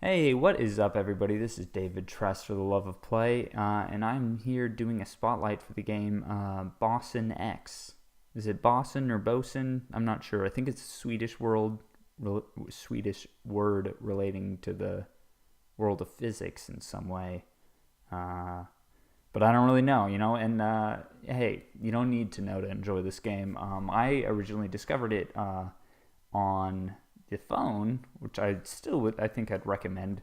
Hey, what is up, everybody? This is David Tress for the Love of Play, and I'm here doing a spotlight for the game Boson X. Is it Boson or Boson? I'm not sure. I think it's a Swedish word relating to the world of physics in some way. Uh, but I don't really know, And hey, you don't need to know to enjoy this game. I originally discovered it on the phone, which I think I'd recommend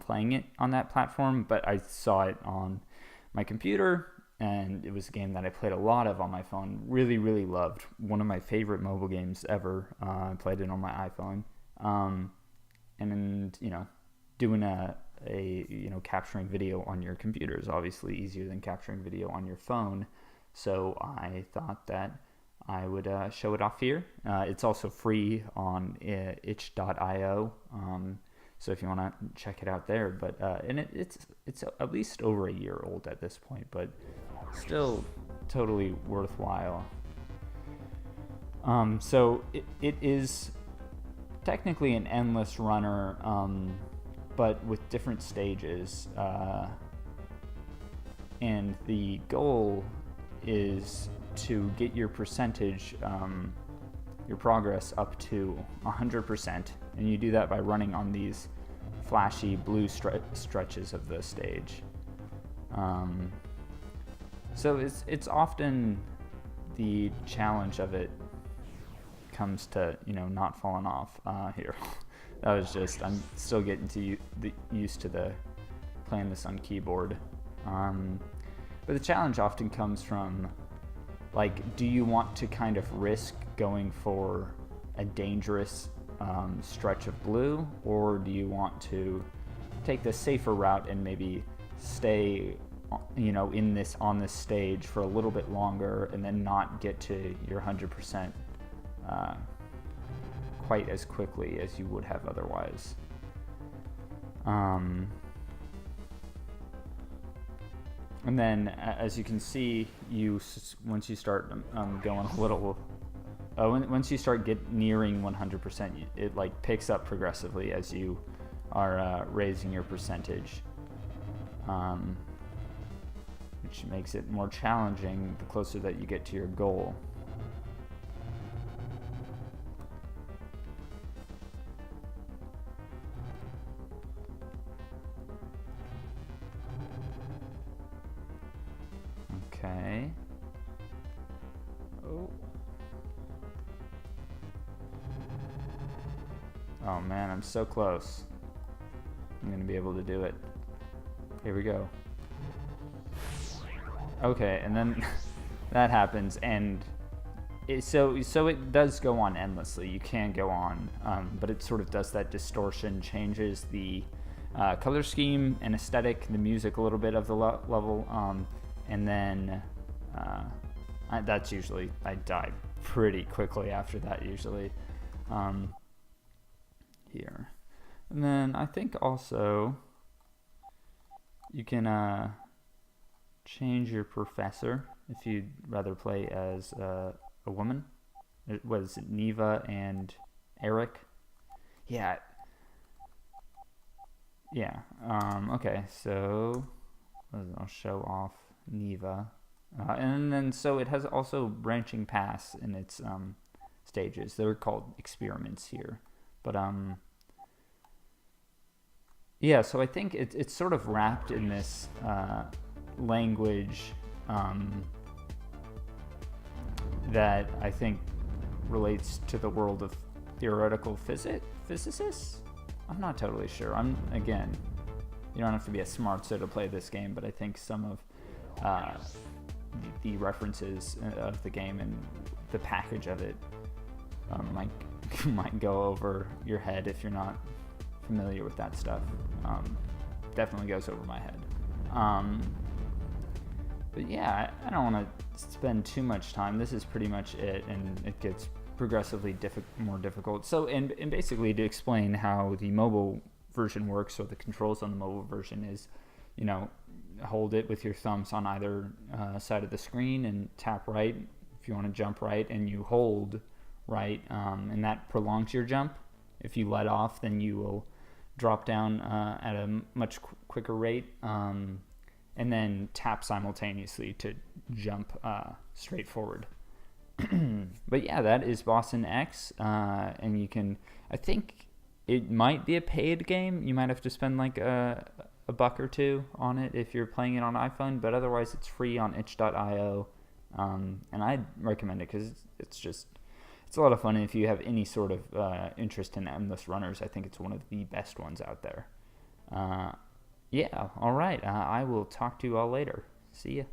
playing it on that platform, but I saw it on my computer, and it was a game that I played a lot of on my phone. Really, really loved. One of my favorite mobile games ever. I played it on my iPhone, and doing capturing video on your computer is obviously easier than capturing video on your phone. So I thought that I would show it off here. It's also free on itch.io, so if you want to check it out there. But it's at least over a year old at this point, but still totally worthwhile. So it is technically an endless runner, but with different stages, and the goal is to get your percentage, your progress up to 100%, and you do that by running on these flashy blue stretches of the stage. So it's often the challenge of it comes to not falling off here. That was just, I'm still getting used to the playing this on keyboard. But the challenge often comes from, like, do you want to kind of risk going for a dangerous stretch of blue, or do you want to take the safer route and maybe stay on this stage for a little bit longer and then not get to your 100% quite as quickly as you would have otherwise. And then, as you can see, once you start going a little, once you start nearing 100%, it like picks up progressively as you are raising your percentage, which makes it more challenging the closer that you get to your goal. Okay. Oh man, I'm so close. I'm gonna be able to do it. Here we go. Okay, and then that happens, and so it does go on endlessly. You can go on, but it sort of does that distortion, changes the color scheme and aesthetic, the music a little bit of the level. And then that's usually, I die pretty quickly after that usually. Here. And then I think also you can change your professor if you'd rather play as a woman. It was Neva and Eric. Yeah. Okay, so I'll show off Neva, and then so it has also branching paths in its stages. They're called experiments here, but so I think it's sort of wrapped in this language that I think relates to the world of theoretical physicists. I'm not totally sure. Again, you don't have to be a smartso to play this game, but I think some of the references of the game and the package of it might go over your head if you're not familiar with that stuff. Definitely goes over my head. But yeah, I don't want to spend too much time. This is pretty much it, and it gets progressively more difficult. So, and basically to explain how the mobile version works, or the controls on the mobile version is, hold it with your thumbs on either side of the screen and tap right if you want to jump right, and you hold right, and that prolongs your jump. If you let off, then you will drop down at a much quicker rate, and then tap simultaneously to jump straight forward. But yeah, that is Boson X, and you can, I think it might be a paid game. You might have to spend like a buck or two on it if you're playing it on iPhone, but otherwise it's free on itch.io, and I'd recommend it because it's a lot of fun, and if you have any sort of interest in endless runners, I think it's one of the best ones out there. Yeah, all right, I will talk to you all later. See ya.